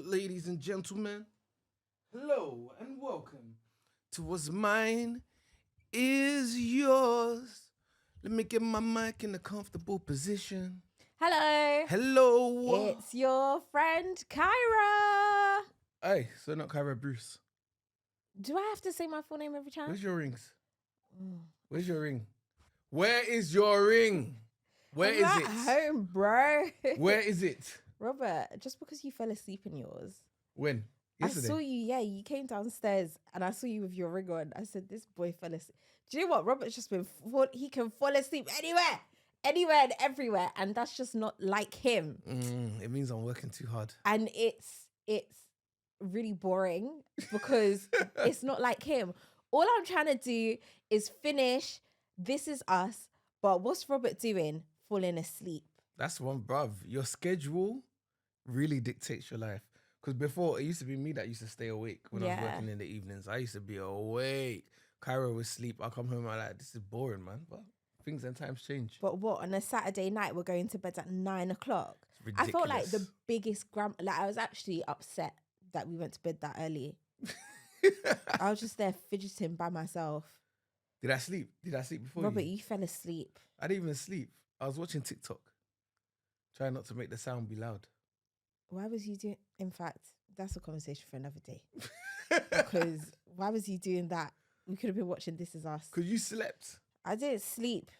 ladies and gentlemen. Hello and welcome to What's Mine Is Yours. Let me get my mic in a comfortable position. Hello. Hello. It's your friend Kyra. Hey, so not Kyra Bruce. Do I have to say my full name every time? Where's your rings? Where's your ring? Where is your ring? Where is I'm it? at home, bro. Where is it? Robert, just because you fell asleep in yours. When? Yesterday? I saw you, you came downstairs and I saw you with your ring on. I said, this boy fell asleep. Do you know what? Robert's just he can fall asleep anywhere and everywhere. And that's just not like him. It means I'm working too hard. And it's really boring because it's not like him. All I'm trying to do is finish This Is Us, but what's Robert doing? Falling asleep. That's one, bruv. Your schedule really dictates your life. Because before, it used to be me that used to stay awake when I was working in the evenings. I used to be awake. Kyra would sleep. I come home, I'm like, this is boring, man. But things and times change. But what, on a Saturday night, we're going to bed at 9 o'clock? I felt like the biggest I was actually upset that we went to bed that early. I was just there fidgeting by myself. Did I sleep? Did I sleep before Robert, you fell asleep. I didn't even sleep. I was watching TikTok. Trying not to make the sound be loud. Why was you doing... In fact, that's a conversation for another day. Because why was you doing that? We could have been watching This Is Us. Because you slept. I didn't sleep.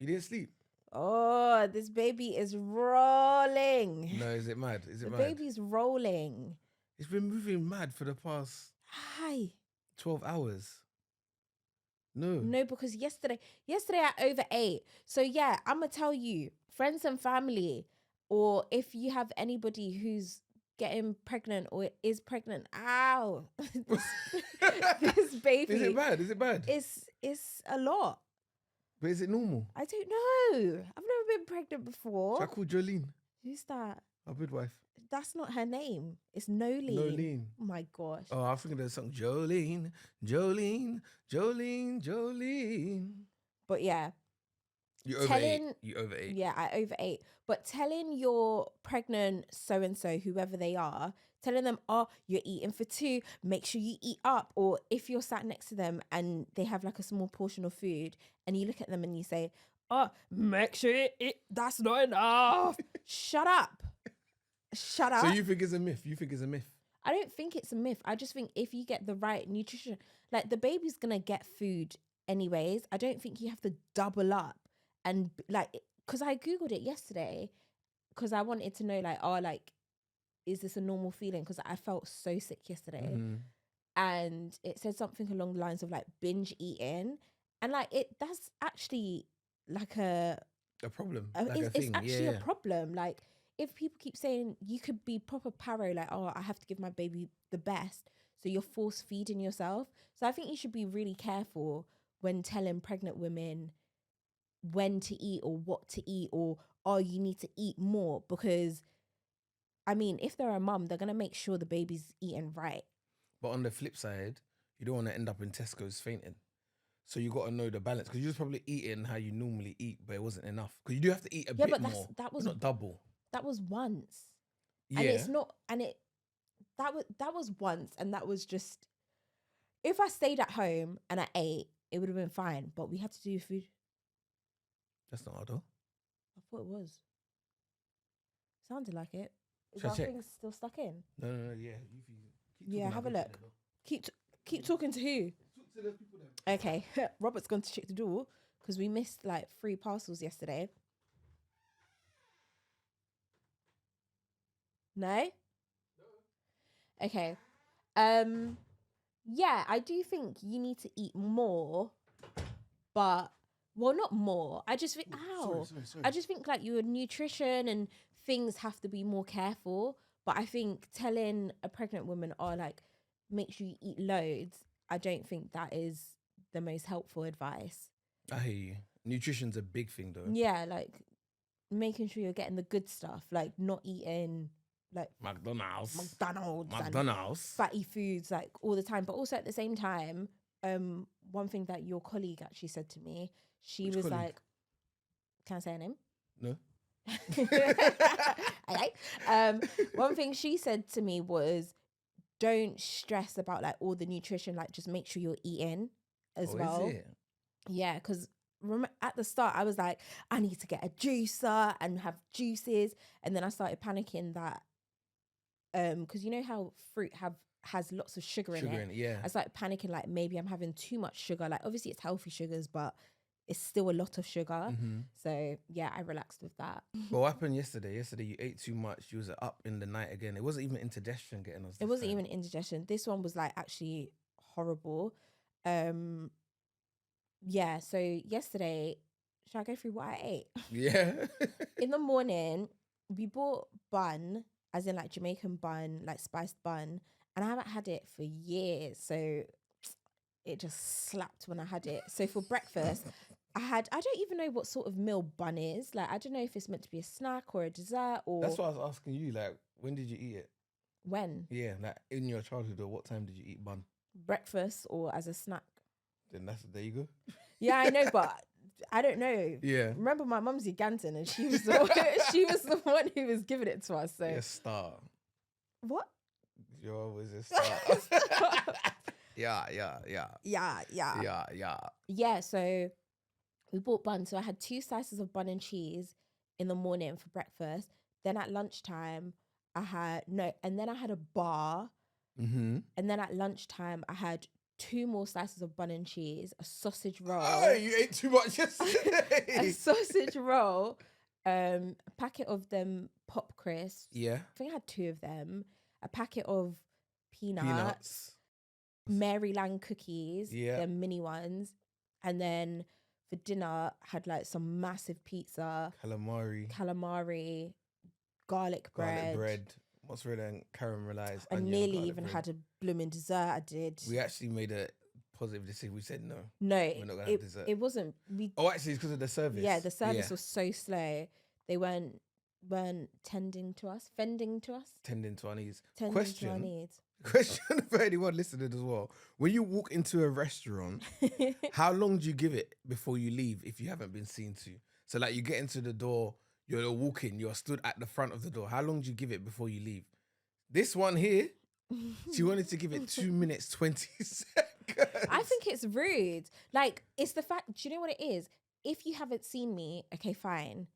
You didn't sleep? Oh, this baby is rolling. No, is it mad? Is it mad? The baby's rolling. It's been moving mad for the past... Hi. 12 hours. No. No, because yesterday I overate. So yeah, I'm going to tell you, friends and family, or if you have anybody who's getting pregnant or is pregnant, ow, this baby. Is it bad? Is it bad? It's a lot. But is it normal? I don't know. I've never been pregnant before. So I call Jolene. Who's that? Our midwife. That's not her name. It's Nolene. Nolene. Oh my gosh. Oh, I was thinking of the song Jolene, Jolene, Jolene, Jolene. But yeah. You overate. You overate. Yeah, I overate. But telling your pregnant so-and-so, whoever they are, telling them, oh, you're eating for two, make sure you eat up. Or if you're sat next to them and they have like a small portion of food and you look at them and you say, oh, make sure you eat, that's not enough. Shut up. Shut up. So you think it's a myth? You think it's a myth? I don't think it's a myth. I just think if you get the right nutrition, like the baby's going to get food anyways. I don't think you have to double up. And like, because I Googled it yesterday because I wanted to know like, oh, like, is this a normal feeling? Because I felt so sick yesterday. Mm-hmm. And it said something along the lines of like binge eating. And like, that's actually like a problem. It's actually a problem. Like, if people keep saying you could be proper paro, like, oh, I have to give my baby the best. So you're force feeding yourself. So I think you should be really careful when telling pregnant women when to eat or what to eat or, oh, you need to eat more. Because, I mean, if they're a mum, they're going to make sure the baby's eating right. But on the flip side, you don't want to end up in Tesco's fainting. So you got to know the balance because you're just probably eating how you normally eat, but it wasn't enough. Because you do have to eat a bit more. That was not double. That was once. Yeah. And it's not, and that was once, and that was just, if I stayed at home and I ate, it would have been fine. But we had to do food. That's not hard though. I thought it was. Sounded like it. Is Should I our check? thing still stuck in? No, yeah. Yeah, have a look. Keep talking to who? Talk to the people then. Okay, Robert's gone to check the door because we missed like 3 parcels yesterday. No? Okay. Yeah, I do think you need to eat more, but well, not more. I just think Sorry. I just think like your nutrition and things have to be more careful. But I think telling a pregnant woman, oh, like, make sure you eat loads, I don't think that is the most helpful advice. I hear you. Nutrition's a big thing though. Yeah, like making sure you're getting the good stuff, like not eating like McDonald's and fatty foods like all the time. But also at the same time, one thing that your colleague actually said to me, she was like, can I say her name? No. One thing she said to me was, don't stress about like all the nutrition, like just make sure you're eating as well. Is it? Yeah, because at the start I was like, I need to get a juicer and have juices, and then I started panicking that because you know how fruit has lots of sugar in it. Yeah. I started panicking like maybe I'm having too much sugar. Like obviously it's healthy sugars, but it's still a lot of sugar. So yeah, I relaxed with that. But what happened yesterday? Yesterday you ate too much. You was up in the night again. It wasn't even indigestion getting us. It wasn't even indigestion. This one was like actually horrible. Yeah, so yesterday, should I go through what I ate? Yeah. In the morning, we bought bun, as in like Jamaican bun, like spiced bun, and I haven't had it for years. So it just slapped when I had it. So for breakfast, I don't even know what sort of meal bun is. Like, I don't know if it's meant to be a snack or a dessert or. That's what I was asking you. Like, when did you eat it? When? Yeah, like in your childhood, or what time did you eat bun? Breakfast or as a snack. Then there you go. Yeah, I know, but I don't know. Yeah. Remember my mum's Ugandan and she was the one who was giving it to us. So a star. What? You're always a star. Yeah. Yeah, so we bought bun. So I had 2 slices of bun and cheese in the morning for breakfast. Then at lunchtime, and then I had a bar. And then at lunchtime, I had 2 more slices of bun and cheese, a sausage roll. Oh, you ate too much yesterday. A sausage roll, a packet of them pop crisps. Yeah. I think I had 2 of them. A packet of peanuts. Maryland cookies, the mini ones. And then for dinner, had like some massive pizza. Calamari, garlic bread. Mozzarella and caramelized I nearly even had a blooming dessert. I did. We actually made a positive decision. We said no. No, we're not gonna have dessert. It wasn't. Actually, it's because of the service. Yeah, the service was so slow. They weren't tending to us. Tending to our needs. Question for anyone listening as well. When you walk into a restaurant, how long do you give it before you leave if you haven't been seen to? So like you get into the door, you're walking, you're stood at the front of the door. How long do you give it before you leave? This one here, she wanted to give it 2 minutes, 20 seconds. I think it's rude. Like, it's the fact, do you know what it is? If you haven't seen me, okay, fine.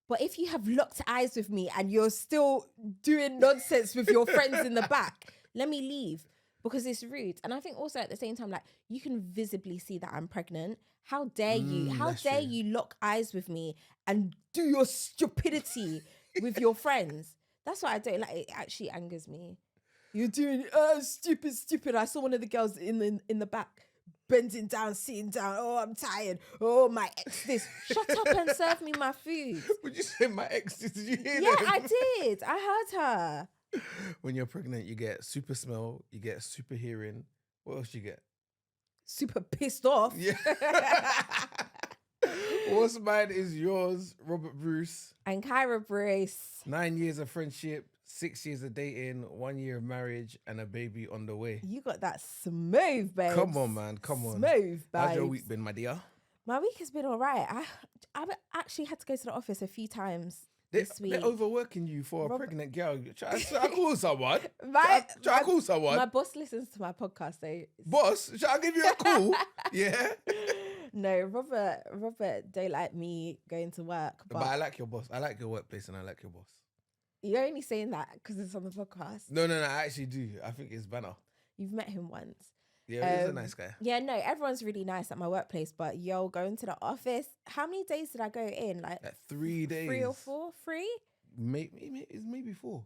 But if you have locked eyes with me and you're still doing nonsense with your friends in the back, let me leave because it's rude. And I think also at the same time, like, you can visibly see that I'm pregnant. How dare you? How dare you lock eyes with me and do your stupidity with your friends? That's what I don't like. It actually angers me. You're doing stupid. I saw one of the girls in the back bending down, sitting down. Oh, I'm tired. Oh, my ex this. Shut up and serve me my food. Would you say my ex this? Did you hear Yeah, them? I did. I heard her. When you're pregnant, you get super smell, you get super hearing. What else you get? Super pissed off. Yeah. What's mine is yours, Robert Bruce. And Kyra Bruce. 9 years of friendship, 6 years of dating, 1 year of marriage, and a baby on the way. You got that smooth, babe. Come on, man. Come on. Smooth, babe. How's your week been, my dear? My week has been all right. I actually had to go to the office a few times this week. They're overworking you for a pregnant girl. Should I call someone? Should I call someone? My boss listens to my podcast, so... Boss, should I give you a call? Yeah? No, Robert don't like me going to work. But I like your boss. I like your workplace and I like your boss. You're only saying that because it's on the podcast. No, I actually do. I think it's banner. You've met him once. Yeah, he's a nice guy. Yeah, no, everyone's really nice at my workplace, but going to the office. How many days did I go in? Like 3 days. 3 or 4? 3? Maybe 4.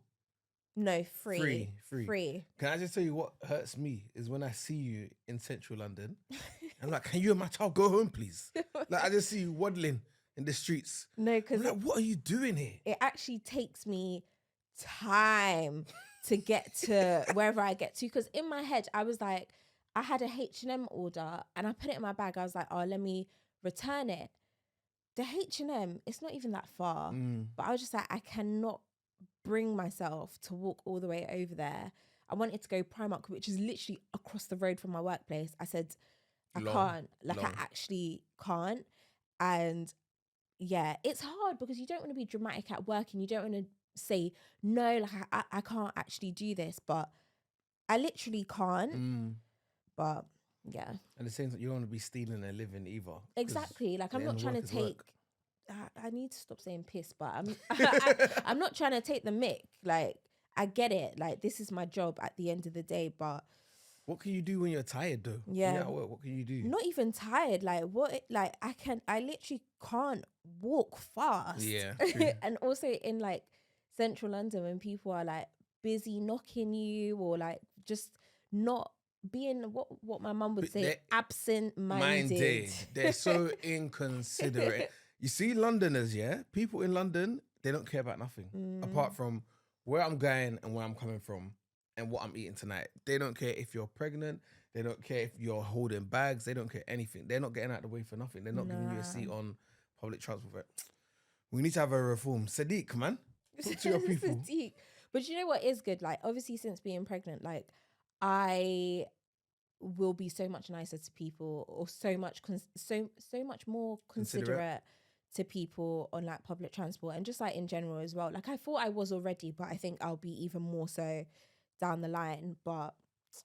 No, 3. 3. Can I just tell you what hurts me is when I see you in central London. I'm like, can you and my child go home, please? Like I just see you waddling in the streets. No, because like, what are you doing here? It actually takes me time to get to wherever I get to. Because in my head, I was like, I had a H&M order and I put it in my bag. I was like, oh, let me return it. The H&M, it's not even that far. But I was just like, I cannot bring myself to walk all the way over there. I wanted to go Primark, which is literally across the road from my workplace. I said, I can't. Like, I actually can't. And yeah, it's hard because you don't want to be dramatic at work and you don't want to say, no, like I can't actually do this, but I literally can't. But yeah. At the same time, you don't want to be stealing a living either. Exactly. Like I'm not trying to take, I need to stop saying piss, but I'm not trying to take the mick. Like I get it. Like this is my job at the end of the day, but what can you do when you're tired though? Yeah. When you're at work, what can you do? Not even tired. Like I literally can't walk fast. Yeah. True. And also in like central London when people are like busy knocking you or like just not being what my mum would say, absent-minded. They're so inconsiderate. You see Londoners, yeah? People in London, they don't care about nothing. Apart from where I'm going and where I'm coming from and what I'm eating tonight. They don't care if you're pregnant. They don't care if you're holding bags. They don't care anything. They're not getting out of the way for nothing. They're not giving you a seat on public transport. We need to have a reform. Sadiq, man. Talk to your people. Sadiq. But you know what is good? Like, obviously, since being pregnant, like, I will be so much nicer to people, or so much more considerate to people on like public transport and just like in general as well. Like I thought I was already, but I think I'll be even more so down the line. But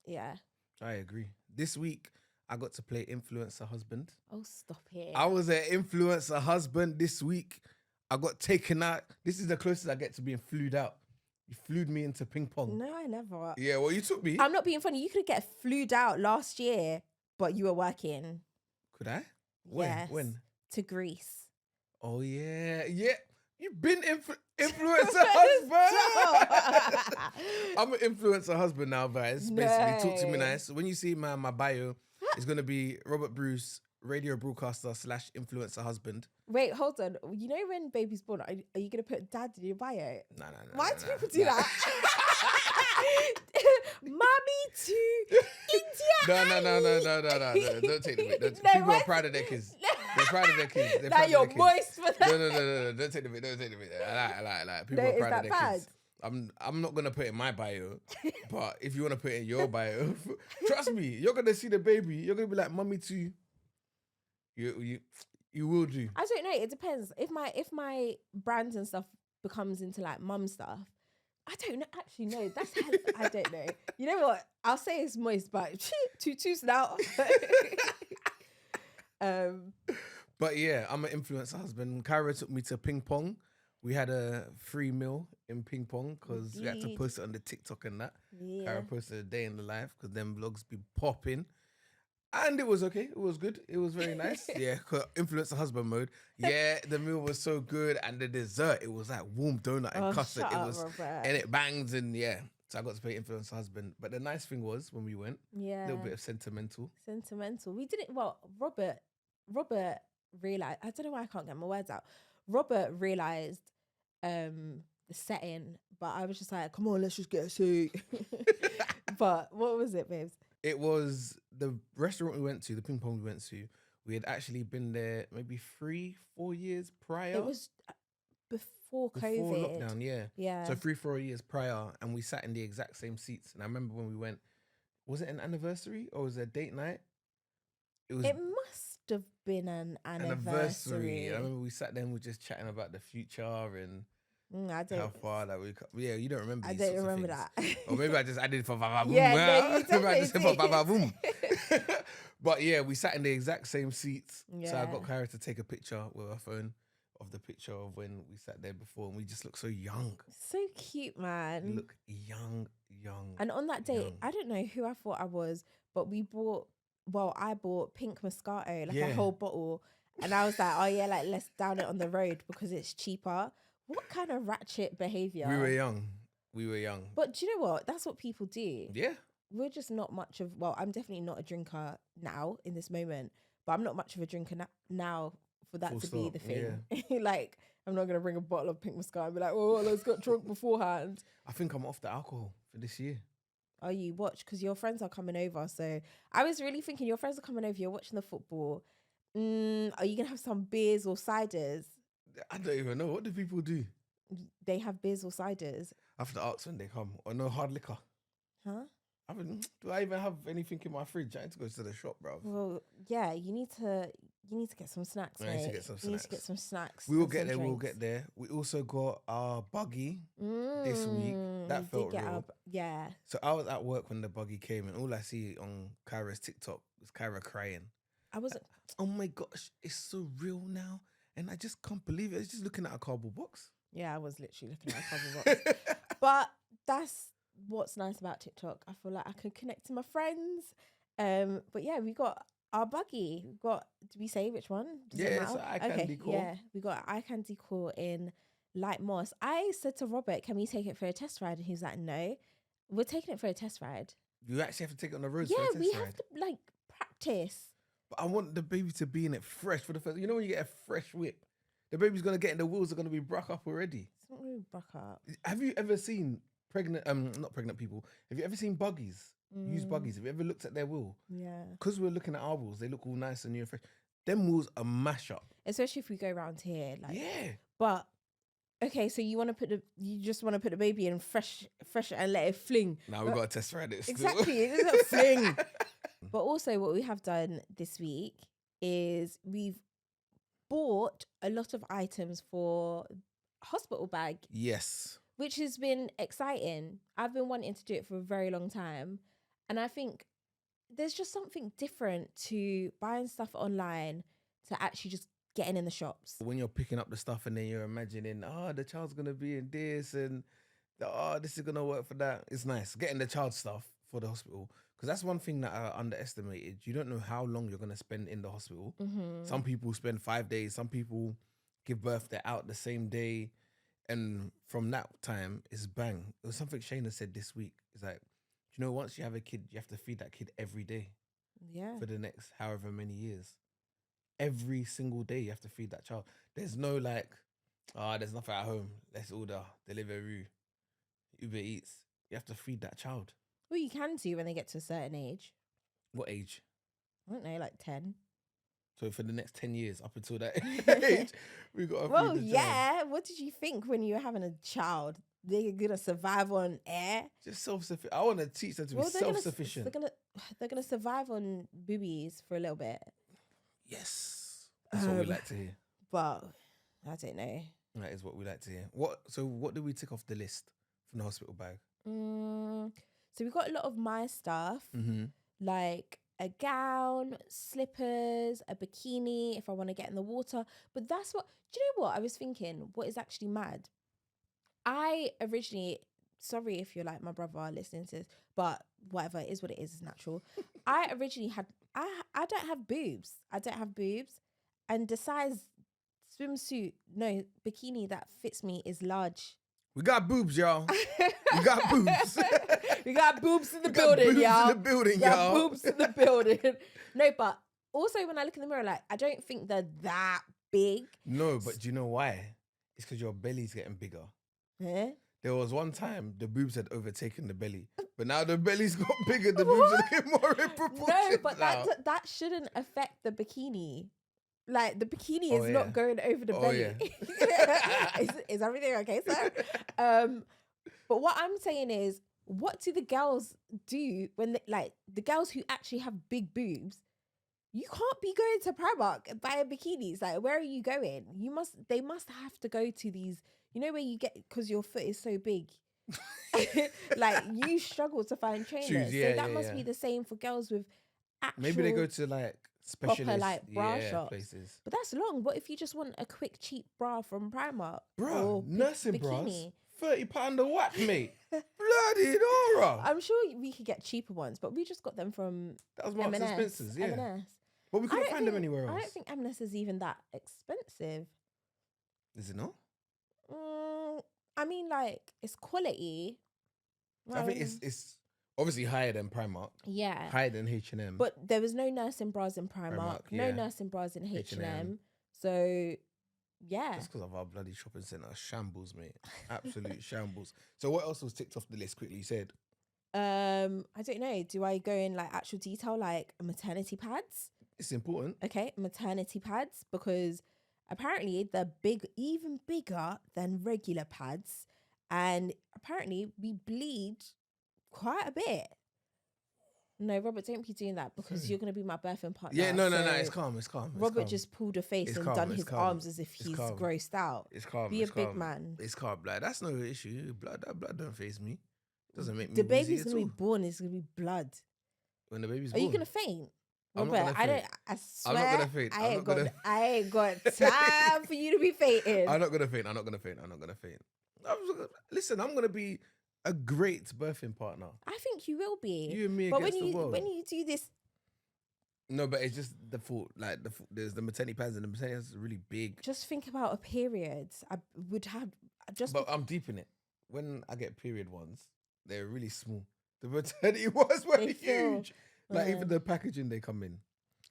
yeah, I agree. This week I got to play influencer husband. Oh, stop it! I was an influencer husband this week. I got taken out. This is the closest I get to being flued out. You flued me into ping pong. No, I never. Yeah, well, you took me. I'm not being funny. You could get flued out last year, but you were working. Could I? When? Yes. When? To Greece. Oh, yeah. Yeah. You've been influencer husband. I'm an influencer husband now, guys. Basically, talk to me nice. When you see my bio, it's going to be Robert Bruce, radio broadcaster / influencer husband. Wait, hold on. You know when baby's born, are you going to put dad in your bio? No. Why do people do that? Mommy to India. No. Don't take the bit. People are proud of their kids. They're proud of their kids. Now you're moist for that. No. Don't take the bit. I like. People are proud of their kids. I'm not gonna put it in my bio, but if you want to put it in your bio, trust me, you're gonna see the baby. You're gonna be like, mommy too. You will do. I don't know. It depends. If my brands and stuff becomes into like mum stuff, I don't know. Actually, no. That's I don't know. You know what? I'll say it's moist, but tutus now. But yeah, I'm an influencer husband. Kyra took me to ping pong. We had a free meal in ping pong because we had to post it on the TikTok and that. Yeah. Kyra posted a day in the life because them vlogs be popping. And it was okay. It was good. It was very nice. Yeah, influencer husband mode. Yeah, the meal was so good. And the dessert, it was like warm donut and custard. It was, and it bangs and yeah. So I got to play influencer husband. But the nice thing was when we went, a little bit of sentimental. We did it. Well, Robert realized, I don't know why I can't get my words out. Robert realized the setting, but I was just like, come on, let's just get a seat. But what was it, babes? It was the restaurant we went to, the ping pong we went to. We had actually been there maybe 3-4 years prior. It was before COVID. Before lockdown, yeah. Yeah. So 3-4 years prior, and we sat in the exact same seats. And I remember when we went, was it an anniversary or was it a date night? It must have been an anniversary. I remember we sat there and we were just chatting about the future and I don't. How far that we come. Yeah, you don't remember. I don't remember that. Or maybe I just added for Vava Boom. Yeah, no, you definitely I just said for Vava Boom. But yeah, we sat in the exact same seats. Yeah. So I got Kyra to take a picture with her phone of the picture of when we sat there before, and we just looked so young. So cute, man. We look young. And on that day, I don't know who I thought I was, but I bought pink Moscato, like a whole bottle. And I was like, oh yeah, like let's down it on the road because it's cheaper. What kind of ratchet behavior? We were young. But do you know what? That's what people do. Yeah. We're just not much of, I'm definitely not a drinker now in this moment, but I'm not much of a drinker now for that to be the thing. Yeah. Like, I'm not going to bring a bottle of pink Moscato and be like, oh, let's get drunk beforehand. I think I'm off the alcohol for this year. Oh, you watch? Because your friends are coming over. So I was really thinking your friends are coming over. You're watching the football. Are you going to have some beers or ciders? I don't even know. What do people do? They have beers or ciders. I have to ask when they come. Or no hard liquor. Huh? Do I even have anything in my fridge? I need to go to the shop, bro. Well, yeah, you need to You need to get some snacks, I mate. need to get some You need to snacks. get some snacks. We will get there. We'll get there. We also got our buggy this week. That felt real. Yeah. So I was at work when the buggy came, and all I see on Kyra's TikTok was Kyra crying. I wasn't. Oh my gosh, it's so real now, and I just can't believe it. It's just looking at a cardboard box. Yeah, I was literally looking at a cardboard box. But that's what's nice about TikTok. I feel like I could connect to my friends. But yeah, we got our buggy. We got. Did we say which one? It's an eye candy core. Yeah, we got an eye candy core in light moss. I said to Robert, "Can we take it for a test ride?" And he was like, "No, we're taking it for a test ride." You actually have to take it on the road. Yeah, for a test we ride. have to like practice. But I want the baby to be in it fresh for the first. You know when you get a fresh whip, the baby's gonna get in the wheels are gonna be bruck up already. It's not really bruck up. Have you ever seen not pregnant people? Have you ever seen buggies? Use buggies. Have you ever looked at their wheel? Yeah. Because we're looking at our wheels, they look all nice and new and fresh. Them wheels are mash up. Especially if we go around here, like. Yeah. But okay, so you just want to put the baby in fresh and let it fling. Now we got to test ride it. Still. Exactly, it is a fling. But also, what we have done this week is we've bought a lot of items for hospital bag. Yes. Which has been exciting. I've been wanting to do it for a very long time. And I think there's just something different to buying stuff online to actually just getting in the shops. When you're picking up the stuff and then you're imagining, the child's going to be in this and this is going to work for that. It's nice getting the child stuff for the hospital. Because that's one thing that I underestimated. You don't know how long you're going to spend in the hospital. Mm-hmm. Some people spend 5 days. Some people give birth, they're out the same day. And from that time, it's bang. It was something Shayna said this week. It's like, once you have a kid, you have to feed that kid every day. Yeah. For the next however many years. Every single day you have to feed that child. There's no like, there's nothing at home. Let's order Deliveroo, Uber Eats. You have to feed that child. Well, you can do when they get to a certain age. What age? I don't know, like 10. So for the next 10 years, up until that age, we got to Well, feed the yeah. child. What did you think when you were having a child? They're going to survive on air? Just self-sufficient. I want to teach them to be self-sufficient. They're gonna survive on boobies for a little bit. Yes. That's what we like to hear. But I don't know. That is what we like to hear. So what did we tick off the list from the hospital bag? So we got a lot of my stuff, like a gown, slippers, a bikini if I want to get in the water. But that's what, do you know what I was thinking? What is actually mad? I originally, sorry if you're like my brother listening to this, but whatever, it is what it is, it's natural. I originally had, I don't have boobs. I don't have boobs. And the size bikini that fits me is large. We got boobs, y'all. We got boobs. We got boobs in the building, y'all. We got boobs in the building. No, but also when I look in the mirror, like, I don't think they're that big. No, but do you know why? It's because your belly's getting bigger. Yeah. There was one time the boobs had overtaken the belly, but now the belly's got bigger. The boobs are looking more in proportion. No, but now. that shouldn't affect the bikini. Like, the bikini is not going over the belly. Yeah. is everything okay, sir? But what I'm saying is, what do the girls do when the girls who actually have big boobs? You can't be going to Primark and buying bikinis. Like, where are you going? They must have to go to these, where you get, because your foot is so big. Like, you struggle to find trainers. Shoes, yeah, so that must be the same for girls with actual, maybe they go to like specialist proper like bra shops. Places. But that's long. What if you just want a quick cheap bra from Primark? Bro, nursing bras, £30 a whack, mate. Bloody Nora. I'm sure we could get cheaper ones, but we just got them from that was Marks and Spencer's, yeah. M&S. But we couldn't find them anywhere else. I don't think M&S is even that expensive. Is it not? I mean, like, it's quality. I think it's obviously higher than Primark. Yeah. Higher than H&M. But there was no nursing bras in Primark, no nursing bras in H&M. So, yeah. That's because of our bloody shopping centre. Shambles, mate. Absolute shambles. So what else was ticked off the list quickly? You said? I don't know. Do I go in like actual detail, like maternity pads? It's important. Okay, maternity pads, because apparently they're even bigger than regular pads. And apparently we bleed quite a bit. No, Robert, don't be doing that because you're going to be my birthing partner. Yeah, no. It's calm. Robert just pulled a face and done his arms as if he's grossed out. It's calm. Be a big man. It's calm. Like, that's no issue. That blood don't faze me. Doesn't make me. The baby's going to be born. It's going to be blood. When the baby's born. Are you going to faint? I'm Robert, not gonna faint. I swear, I'm not gonna faint. I ain't got time for you to be fainting. I'm not gonna faint. Listen, I'm gonna be a great birthing partner. I think you will be. You and me but against the world. When you do this, no, but it's just the fault. Like there's the maternity pads, and the maternity pads is really big. Just think about a period. I would have just. But I'm deep in it. When I get period ones, they're really small. The maternity ones were huge. Like even the packaging they come in.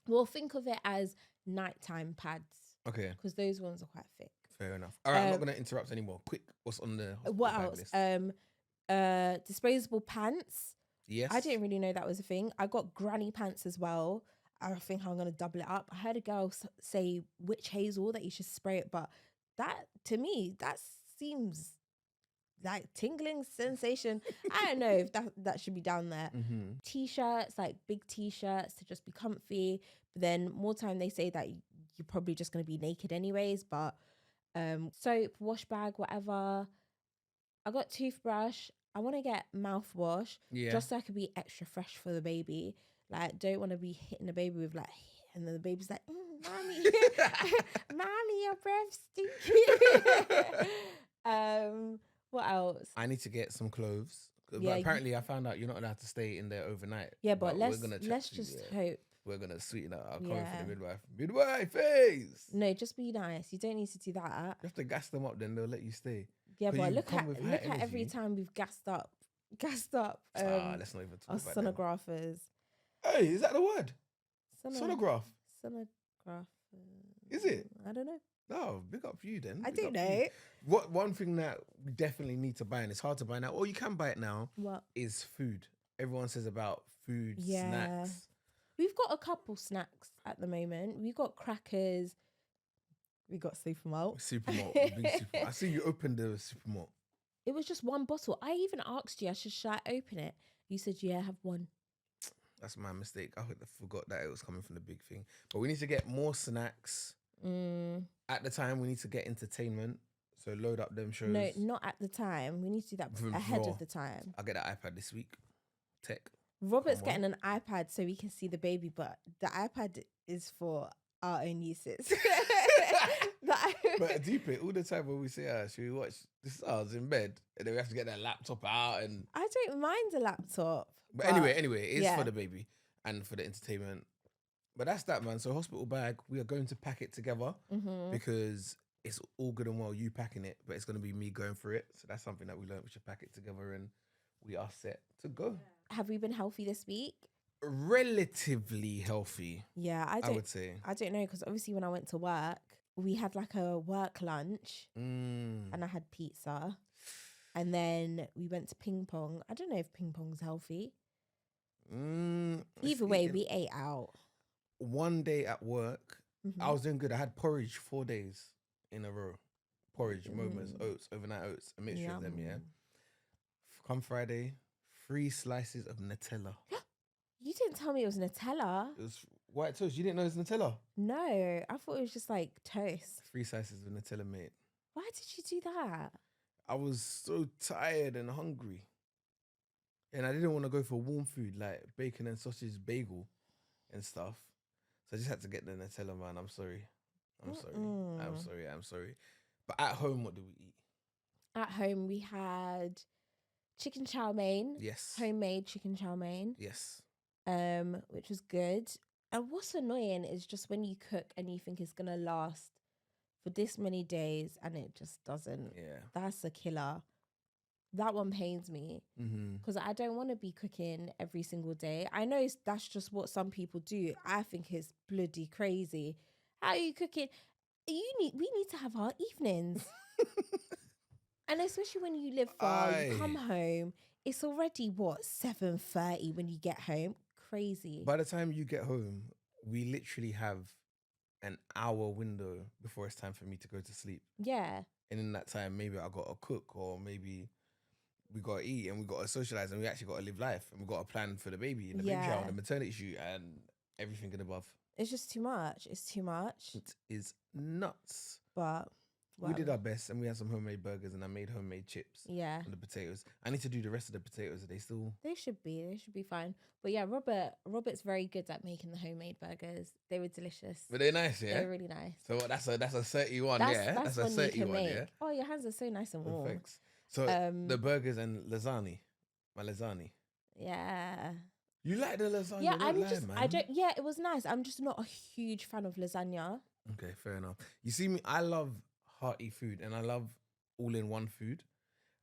Well, think of it as nighttime pads. Okay. Because those ones are quite thick. Fair enough. All right, I'm not going to interrupt anymore. Quick, what's on the what else? List? Disposable pants. Yes. I didn't really know that was a thing. I got granny pants as well. I think I'm going to double it up. I heard a girl say witch hazel that you should spray it, but that to me that seems like tingling sensation. I don't know if that should be down there. Mm-hmm. T-shirts, like big T-shirts to just be comfy. But then more time they say that you're probably just going to be naked anyways. But soap, wash bag, whatever. I got toothbrush. I want to get mouthwash just so I could be extra fresh for the baby. Like, don't want to be hitting the baby with like, and then the baby's like, mommy, mommy, your breath stinky. What else? I need to get some clothes. But apparently I found out you're not allowed to stay in there overnight. Yeah, but let's just hope. We're going to sweeten up our clothes for the midwife. Midwife, face! No, just be nice. You don't need to do that. You have to gas them up, then they'll let you stay. Yeah, but look at every time we've gassed up. Let's not even talk our about sonographers. Hey, is that the word? Sonograph. Sonograph. Is it? I don't know. No, big up you then. I don't know. One thing that we definitely need to buy, and it's hard to buy now, or you can buy it now, is food. Everyone says about food, snacks. We've got a couple snacks at the moment. We've got crackers. We got Supermalt. I see you opened the Supermalt. It was just one bottle. I even asked you, should I open it? You said, yeah, have one. That's my mistake. I forgot that it was coming from the big thing. But we need to get more snacks. At the time, we need to get entertainment. So load up them shows. No, not at the time. We need to do that ahead of the time. I'll get the iPad this week. Tech. Robert's getting an iPad so we can see the baby, but the iPad is for our own uses. But deep it all the time when we say, should we watch this hours in bed? And then we have to get that laptop out. And I don't mind a laptop. But anyway, it's for the baby and for the entertainment. But that's that, man. So hospital bag, we are going to pack it together because it's all good and well you packing it, but it's going to be me going through it. So that's something that we learned. We should pack it together and we are set to go. Have we been healthy this week? Relatively healthy. Yeah, I would say. I don't know, because obviously when I went to work, we had like a work lunch and I had pizza. And then we went to ping pong. I don't know if ping pong's healthy. Either way, we ate out. One day at work, I was doing good. I had porridge 4 days in a row. Porridge, moments, oats, overnight oats, a mixture of them, yeah. Come Friday, 3 slices of Nutella. You didn't tell me it was Nutella. It was white toast. You didn't know it was Nutella? No, I thought it was just like toast. 3 slices of Nutella, mate. Why did you do that? I was so tired and hungry. And I didn't want to go for warm food like bacon and sausage bagel and stuff. So I just had to get the Nutella, man. I'm sorry. I'm sorry. But at home, what did we eat? At home, we had chicken chow mein. Yes. Homemade chicken chow mein. Yes. Which was good. And what's annoying is just when you cook and you think it's going to last for this many days and it just doesn't. Yeah. That's a killer. That one pains me because I don't want to be cooking every single day. I know that's just what some people do. I think it's bloody crazy. How are you cooking? We need to have our evenings. And especially when you live far, you come home, it's already 7:30 when you get home. Crazy. By the time you get home, we literally have an hour window before it's time for me to go to sleep. Yeah. And in that time, maybe I got to cook, or maybe we got to eat and we got to socialize and we actually got to live life and we got to plan for the baby and the baby shower and the maternity shoot and everything and above. It's just too much. It's too much. It is nuts. But we did our best and we had some homemade burgers and I made homemade chips. Yeah. And the potatoes. I need to do the rest of the potatoes. Are they still? They should be fine. But yeah, Robert's very good at making the homemade burgers. They were delicious. Were they nice? Yeah. They're really nice. So that's a 31. That's a 31. Yeah. Oh, your hands are so nice and warm. Thanks. So the burgers and lasagna, my lasagna. Yeah. You like the lasagna? Yeah, I don't. Yeah, it was nice. I'm just not a huge fan of lasagna. Okay, fair enough. You see me, I love hearty food and I love all-in-one food.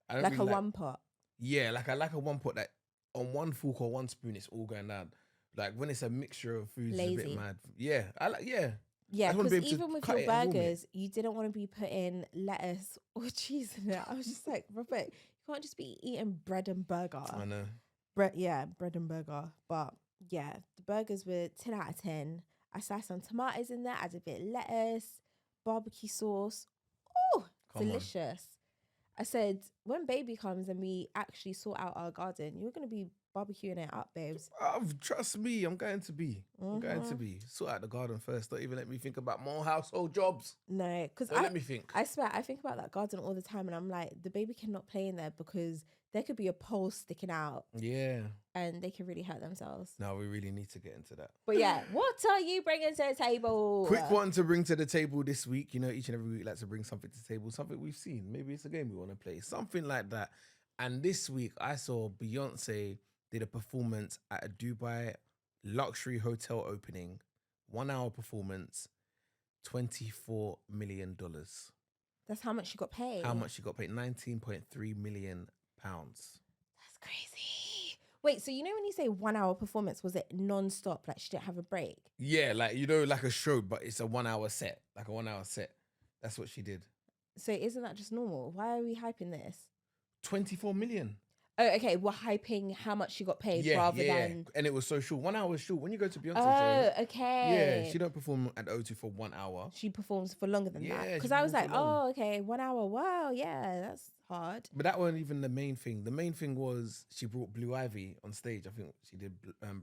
I don't like really a one pot. Yeah, like I like a one pot that on one fork or one spoon it's all going down. Like when it's a mixture of foods, it's a bit mad. Yeah, I like. Yeah. Yeah, because even with your burgers, you didn't want to be putting lettuce or cheese in it. I was just like, Robert, you can't just be eating bread and burger. I know. Bread and burger. But yeah, the burgers were 10 out of 10. I sliced some tomatoes in there, added a bit of lettuce, barbecue sauce. Oh, delicious. I said, when baby comes and we actually sort out our garden, you're going to be barbecuing it up, babes. Trust me, I'm going to be. I'm going to be. Sort out the garden first. Don't even let me think about more household jobs. No, because let me think. I swear, I think about that garden all the time and I'm like, the baby cannot play in there because there could be a pole sticking out. Yeah. And they could really hurt themselves. No, we really need to get into that. But yeah, what are you bringing to the table? Quick one to bring to the table this week. You know, each and every week we like to bring something to the table, something we've seen. Maybe it's a game we want to play, something like that. And this week I saw Beyonce did a performance at a Dubai luxury hotel opening. 1 hour performance, $24 million. That's how much she got paid. How much she got paid? 19.3 million pounds. That's crazy. Wait, so you know when you say 1 hour performance, was it non-stop? Like she didn't have a break? Yeah, like, you know, like a show, but it's a 1 hour set. Like a 1 hour set. That's what she did. So isn't that just normal? Why are we hyping this? 24 million. Oh, okay. We're hyping how much she got paid rather than... And it was so short. 1 hour is short. When you go to Beyonce shows... okay. Yeah, she don't perform at O2 for 1 hour. She performs for longer than that. Because I was like, oh, okay, 1 hour. Wow, yeah, that's hard. But that wasn't even the main thing. The main thing was she brought Blue Ivy on stage. I think she did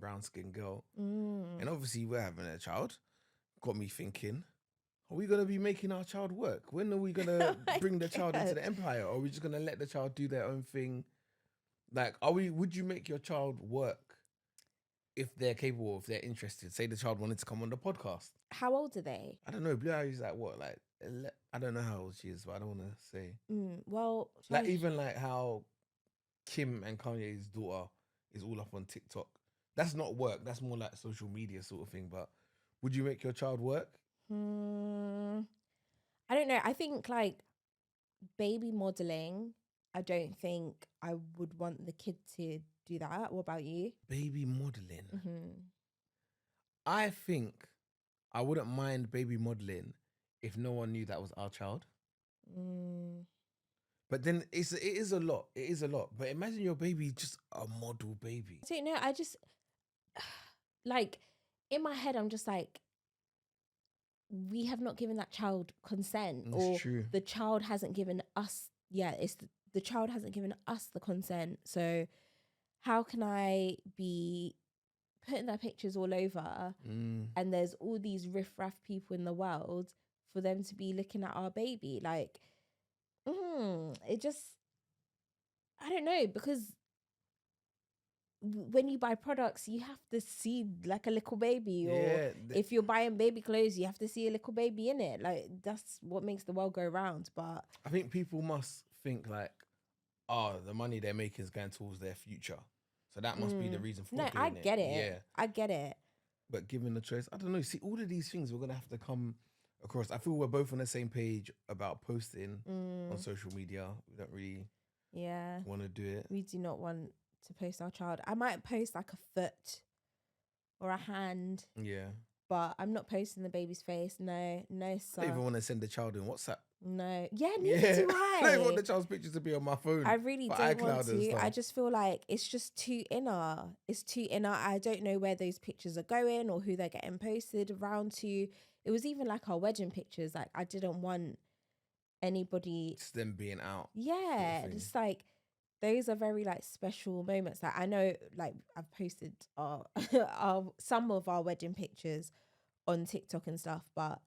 Brown Skin Girl. And obviously we're having a child. Got me thinking... Are we going to be making our child work? When are we going to bring the child into the empire? Or are we just going to let the child do their own thing? Like, would you make your child work if they're capable, if they're interested? Say the child wanted to come on the podcast. How old are they? I don't know. Blue Ivy's like what? Like, I don't know how old she is, but I don't want to say. Well, like even like how Kim and Kanye's daughter is all up on TikTok. That's not work. That's more like social media sort of thing. But would you make your child work? I don't know. I think like baby modeling, I don't think I would want the kid to do that. What about you? Baby modeling. I think I wouldn't mind baby modeling if no one knew that was our child. But then it is a lot. It is a lot. But imagine your baby just a model baby. I don't know. I just like in my head, I'm just like, we have not given that child consent. That's or true. The child hasn't given us. Yeah, it's the child hasn't given us the consent. So how can I be putting their pictures all over and there's all these riffraff people in the world for them to be looking at our baby? Like, it just, I don't know, because when you buy products, you have to see like a little baby, or if you're buying baby clothes, you have to see a little baby in it. Like, that's what makes the world go round. But I think people must think like, oh, the money they're making is going towards their future, so that must be the reason for doing it. I get it. Yeah, I get it. But given the choice, I don't know. See, all of these things we're gonna have to come across. I feel we're both on the same page about posting on social media. We don't really want to do it. We do not want to post our child. I might post like a foot or a hand. Yeah. But I'm not posting the baby's face. No, sir. I don't even want to send the child in WhatsApp. No. Yeah, neither do I. I don't want the child's pictures to be on my phone. I really don't want to. I just feel like it's just too inner. It's too inner. I don't know where those pictures are going or who they're getting posted around to. It was even like our wedding pictures. Like, I didn't want anybody... It's them being out. Yeah. It's like... those are very like special moments. Like I know, like I've posted our, some of our wedding pictures on TikTok and stuff, but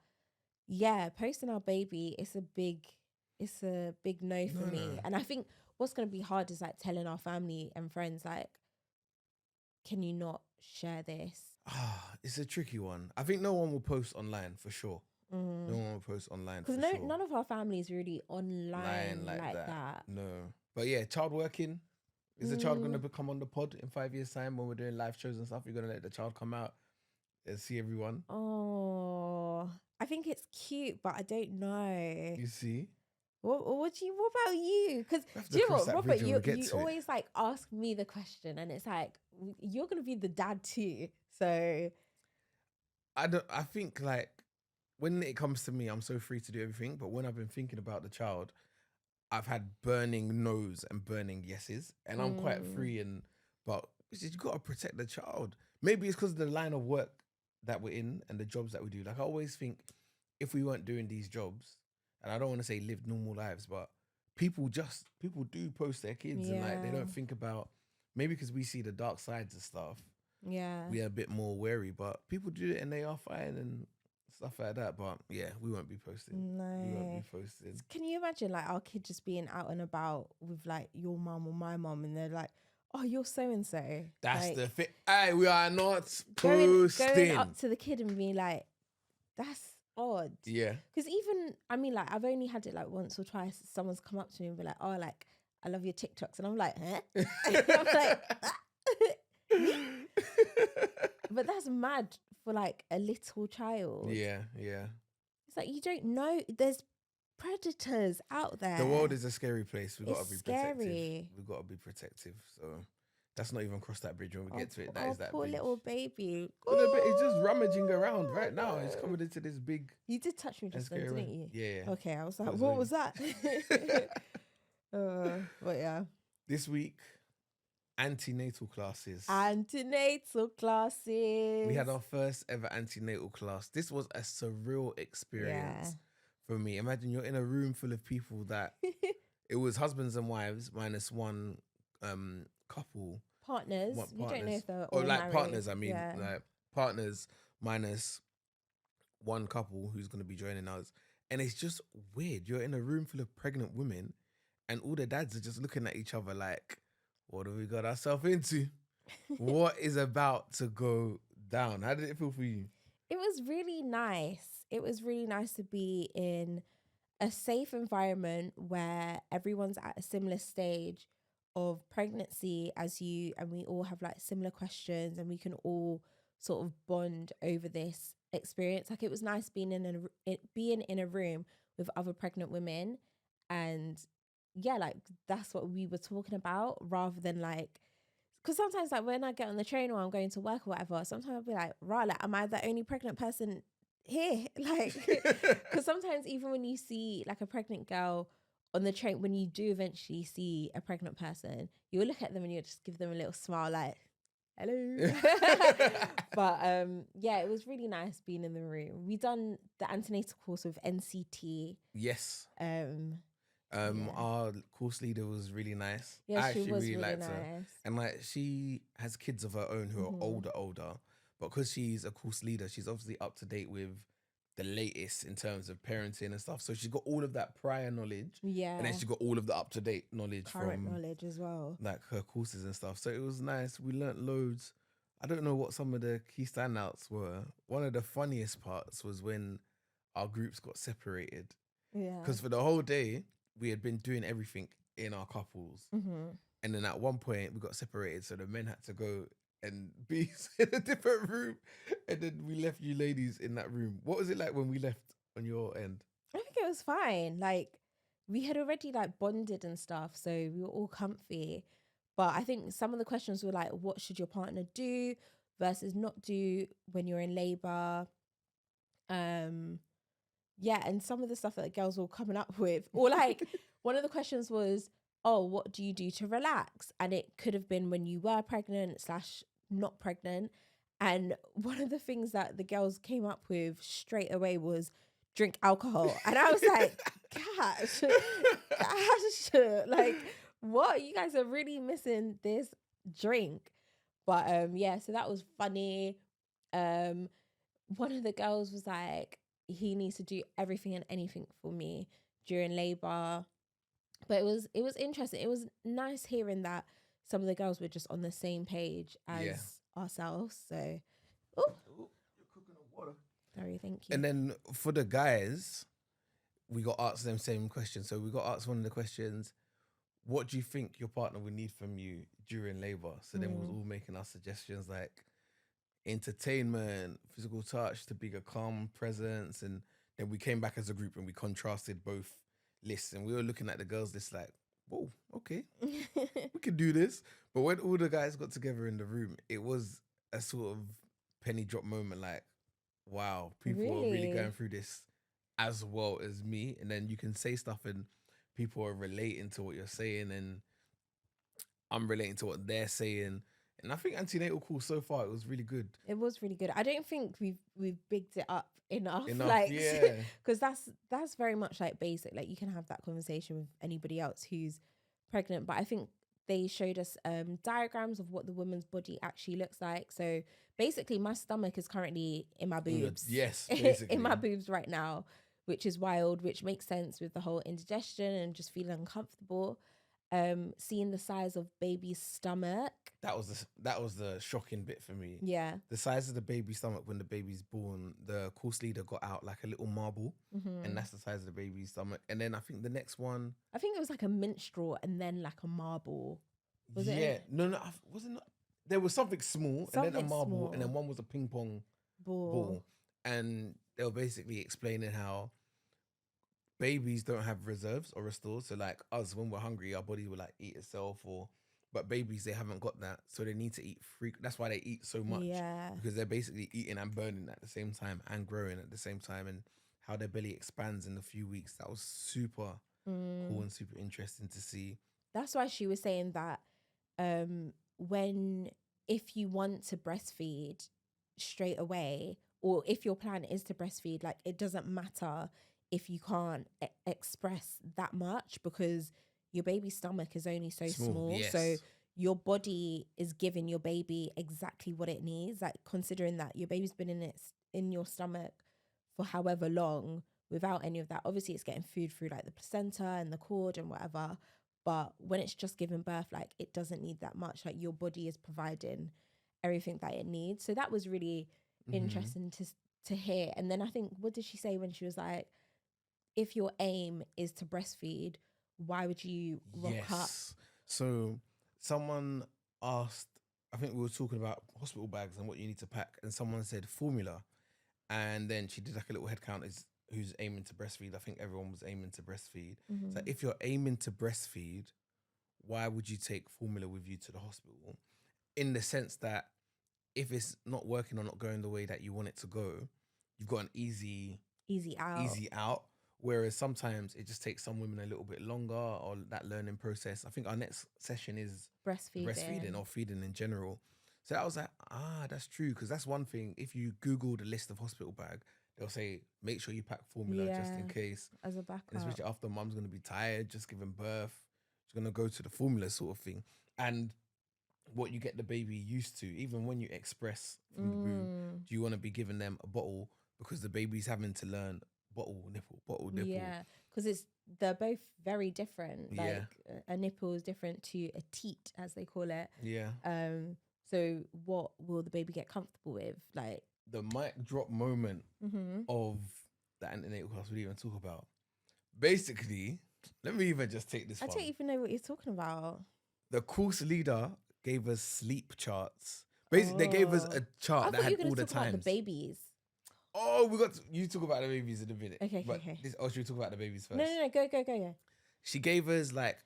yeah, posting our baby, it's a big no for me. And I think what's gonna be hard is like telling our family and friends like, can you not share this? It's a tricky one. I think no one will post online for sure. No one will post online for sure. None of our family is really online like that. No. But yeah, child working. Is the child going to come on the pod in 5 years' time when we're doing live shows and stuff? You're going to let the child come out and see everyone? Oh, I think it's cute, but I don't know. You see? What about you? Because do you know what, Robert, you always like ask me the question, and it's like you're gonna be the dad too. So I think like when it comes to me, I'm so free to do everything. But when I've been thinking about the child, I've had burning no's and burning yeses, and I'm quite free. But you got to protect the child. Maybe it's because of the line of work that we're in and the jobs that we do. Like I always think, if we weren't doing these jobs, and I don't want to say live normal lives, but people do post their kids and like they don't think about, maybe because we see the dark sides of stuff. Yeah, we are a bit more wary, but people do it and they are fine and stuff like that. But yeah, we won't be posting. No, we won't be posting. Can you imagine like our kid just being out and about with like your mum or my mum, and they're like, "Oh, you're so and so." That's like, the thing. Hey, we are not posting. Going up to the kid and being like, "That's odd." Yeah. Because even, I mean, like I've only had it like once or twice. Someone's come up to me and be like, "Oh, like I love your TikToks," and I'm like, "Huh?" I'm like, but that's mad for like a little child. Yeah. It's like you don't know. There's predators out there. The world is a scary place. We've got to be scary. protective. We've got to be protective. So that's not even cross that bridge when we get to it. That is that poor bridge. little baby. He's just rummaging around right now. He's coming into this big. You did touch me just then, didn't you? Yeah. Okay, I was like, what was that? But yeah. This week, antenatal classes. Antenatal classes. We had our first ever antenatal class. This was a surreal experience for me. Imagine you're in a room full of people that it was husbands and wives minus one couple. Partners. You don't know if they're all like married. partners, I mean. Like partners minus one couple who's going to be joining us. And it's just weird. You're in a room full of pregnant women and all the dads are just looking at each other like, what have we got ourselves into? What is about to go down? How did it feel for you? It was really nice. It was really nice to be in a safe environment where everyone's at a similar stage of pregnancy as you, and we all have like similar questions, and we can all sort of bond over this experience. Like it was nice being in a room with other pregnant women, and yeah, like that's what we were talking about, rather than like, because sometimes like when I get on the train or I'm going to work or whatever, sometimes I'll be like, right, like am I the only pregnant person here? Like, because sometimes even when you see like a pregnant girl on the train, when you do eventually see a pregnant person, you'll look at them and you'll just give them a little smile like, hello. But yeah, it was really nice being in the room. We done the antenatal course with NCT. Yes. Our course leader was really nice. Yeah, I actually she was really really liked nice. her. And like she has kids of her own who are older. But because she's a course leader, she's obviously up to date with the latest in terms of parenting and stuff. So she's got all of that prior knowledge. Yeah. And then she got all of the up to date knowledge Current from knowledge as well. like her courses and stuff. So it was nice. We learnt loads. I don't know what some of the key standouts were. One of the funniest parts was when our groups got separated. Yeah. Because for the whole day, we had been doing everything in our couples. And then at one point, we got separated. So the men had to go and be in a different room. And then we left you ladies in that room. What was it like when we left on your end? I think it was fine. Like, we had already like bonded and stuff. So we were all comfy. But I think some of the questions were like, what should your partner do versus not do when you're in labor? Yeah, and some of the stuff that the girls were coming up with, or like one of the questions was, oh, what do you do to relax? And it could have been when you were pregnant / not pregnant. And one of the things that the girls came up with straight away was drink alcohol. And I was like, gosh, like, what? You guys are really missing this drink. But yeah, so that was funny. One of the girls was like, he needs to do everything and anything for me during labor. But it was interesting. It was nice hearing that some of the girls were just on the same page as ourselves. So, oh, You're cooking the water. sorry, thank you. And then for the guys, we got asked them same question. So we got asked one of the questions: what do you think your partner would need from you during labor? So then we was all making our suggestions like entertainment, physical touch, to be a calm presence, and then we came back as a group and we contrasted both lists, and we were looking at the girls' list like, whoa, okay, we could do this. But when all the guys got together in the room, it was a sort of penny drop moment. Like, wow, people are really going through this as well as me. And then you can say stuff and people are relating to what you're saying, and I'm relating to what they're saying. And I think Antenatal Call so far, it was really good. It was really good. I don't think we've bigged it up enough. Like, yeah, because that's very much like basic. Like, you can have that conversation with anybody else who's pregnant. But I think they showed us diagrams of what the woman's body actually looks like. So basically, my stomach is currently in my boobs. Yes, basically. In my boobs right now, which is wild, which makes sense with the whole indigestion and just feeling uncomfortable. Seeing the size of baby's stomach. That was the shocking bit for me. Yeah. The size of the baby's stomach when the baby's born, the course leader got out like a little marble, and that's the size of the baby's stomach. And then I think the next one, I think it was like a minstrel and then like a marble. Was it? Yeah. No, was it not? There was something small and then a marble, small. and then one was a ping pong ball. And they were basically explaining how babies don't have reserves or restores. So like us, when we're hungry, our body will like eat itself, but babies, they haven't got that. So they need to eat that's why they eat so much. Yeah. Because they're basically eating and burning at the same time and growing at the same time, and how their belly expands in a few weeks. That was super cool and super interesting to see. That's why she was saying that if you want to breastfeed straight away, or if your plan is to breastfeed, like, it doesn't matter if you can't express that much, because your baby's stomach is only so small. Yes. So your body is giving your baby exactly what it needs. Like, considering that your baby's been in your stomach for however long without any of that. Obviously, it's getting food through like the placenta and the cord and whatever. But when it's just giving birth, like, it doesn't need that much. Like, your body is providing everything that it needs. So that was really interesting to hear. And then I think, what did she say when she was like, if your aim is to breastfeed, why would you rock up? So someone asked, I think we were talking about hospital bags and what you need to pack, and someone said formula. And then she did like a little head count as who's aiming to breastfeed. I think everyone was aiming to breastfeed. So if you're aiming to breastfeed, why would you take formula with you to the hospital? In the sense that if it's not working or not going the way that you want it to go, you've got an easy out. Whereas sometimes it just takes some women a little bit longer, or that learning process. I think our next session is breastfeeding or feeding in general. So I was like, that's true. Because that's one thing. If you Google the list of hospital bag, they'll say, make sure you pack formula just in case. As a backup. And especially after mom's going to be tired, just giving birth. She's going to go to the formula sort of thing. And what you get the baby used to, even when you express from the womb, do you want to be giving them a bottle? Because the baby's having to learn bottle, nipple. Yeah, because they're both very different. Like, a nipple is different to a teat, as they call it. Yeah. So what will the baby get comfortable with? Like, the mic drop moment of the antenatal class we didn't even talk about. Basically, let me even just take this. I don't even know what you're talking about. The course leader gave us sleep charts. Basically, they gave us a chart that had all the times. The babies. Oh, you talk about the babies in a minute. Okay. Should we talk about the babies first? No, go. She gave us like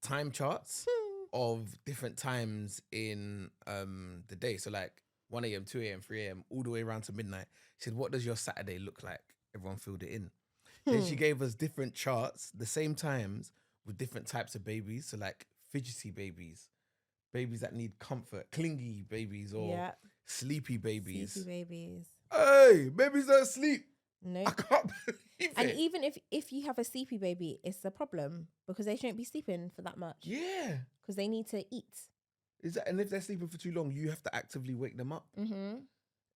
time charts of different times in the day. So like 1 a.m., 2 a.m., 3 a.m., all the way around to midnight. She said, what does your Saturday look like? Everyone filled it in. Then she gave us different charts, the same times, with different types of babies. So like fidgety babies that need comfort, clingy babies, or sleepy babies. Sleepy babies. Hey, babies don't sleep. No. I can't believe And it. even if you have a sleepy baby, it's a problem because they shouldn't be sleeping for that much. Yeah. Because they need to eat. And if they're sleeping for too long, you have to actively wake them up. Mm-hmm.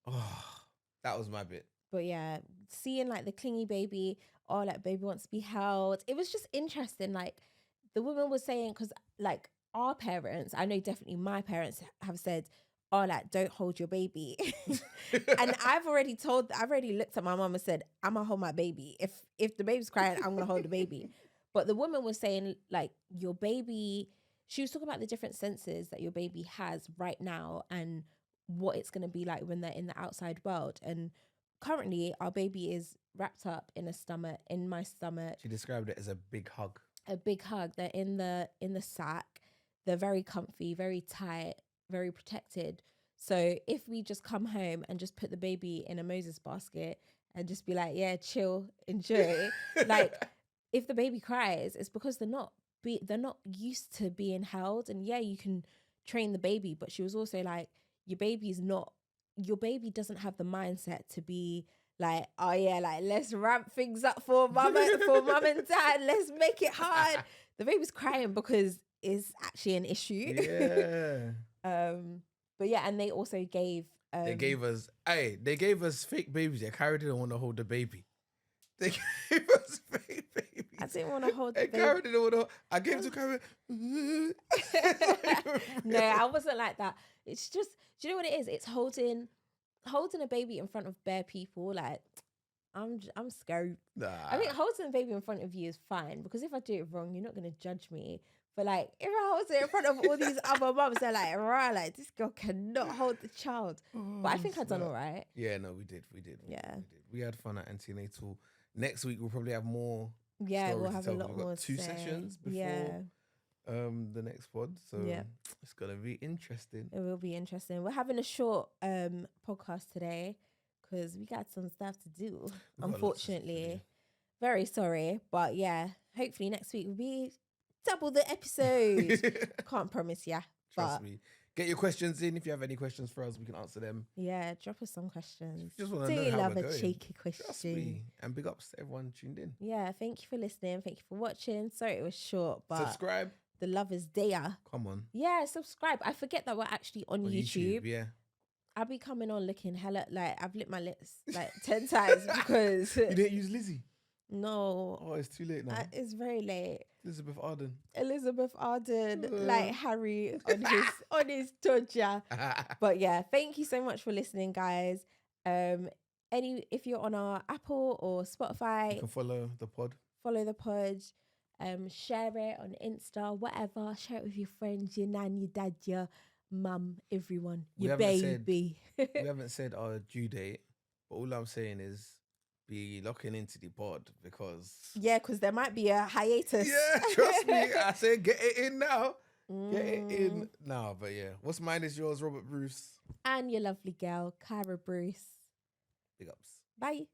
Oh, that was my bit. But yeah, seeing like the clingy baby, or like baby wants to be held. It was just interesting. Like the woman was saying, because like our parents, I know definitely my parents have said, oh, like don't hold your baby. And I've already looked at my mom and said, I'm gonna hold my baby. If the baby's crying, I'm gonna hold the baby. But the woman was saying like your baby, she was talking about the different senses that your baby has right now and what it's gonna be like when they're in the outside world. And currently our baby is wrapped up in my stomach. She described it as a big hug. A big hug. They're in the sack. They're very comfy, very tight, very protected. So if we just come home and just put the baby in a Moses basket and just be like, yeah, chill, enjoy. Like if the baby cries, it's because they're not used to being held. And yeah, you can train the baby, but she was also like, your baby doesn't have the mindset to be like, oh yeah, like let's ramp things up for mum and dad. Let's make it hard. The baby's crying because it's actually an issue. Yeah. But yeah, and they also gave they gave us fake babies. Kyra didn't want to hold the baby. They gave us fake babies. I didn't want to hold the baby. Kyra didn't want to. I gave to Kyra. No, I wasn't like that. It's just, do you know what it is? It's holding a baby in front of bare people. Like I'm scared. Nah. I think holding a baby in front of you is fine because if I do it wrong, you're not gonna judge me. But like, if I hold it in front of all these other mums, they're like, right, like this girl cannot hold the child. But I think I've done all right. Yeah, no, we did. Yeah, we had fun at Antenatal. Next week we'll probably have more. Yeah, we'll have a lot more. 2 sessions before the next pod, so it's gonna be interesting. It will be interesting. We're having a short podcast today because we got some stuff to do. Unfortunately, very sorry, but yeah, hopefully next week will be double the episode. Can't promise ya. Trust me. Get your questions in. If you have any questions for us, we can answer them. Yeah, drop us some questions. Just want to know how love we're a going. cheeky question. Trust me. And big ups to everyone tuned in. Yeah, thank you for listening. Thank you for watching. Sorry it was short, but subscribe. The love is there. Come on. Yeah, subscribe. I forget that we're actually on YouTube. Yeah. I'll be coming on looking hella like I've lit my lips like 10 times because you didn't use Lizzie. No. Oh, it's too late now. It's very late. Elizabeth Arden, like Harry on his Dodger. But yeah, thank you so much for listening, guys. If you're on our Apple or Spotify, you can follow the pod. Share it on Insta, whatever. Share it with your friends, your nan, your dad, your mum, everyone, your baby. We haven't said our due date, but all I'm saying is be locking into the pod because there might be a hiatus. Yeah, trust me. I say get it in now. Get it in now. But yeah, what's mine is yours, Robert Bruce. And your lovely girl, Kyra Bruce. Big ups. Bye.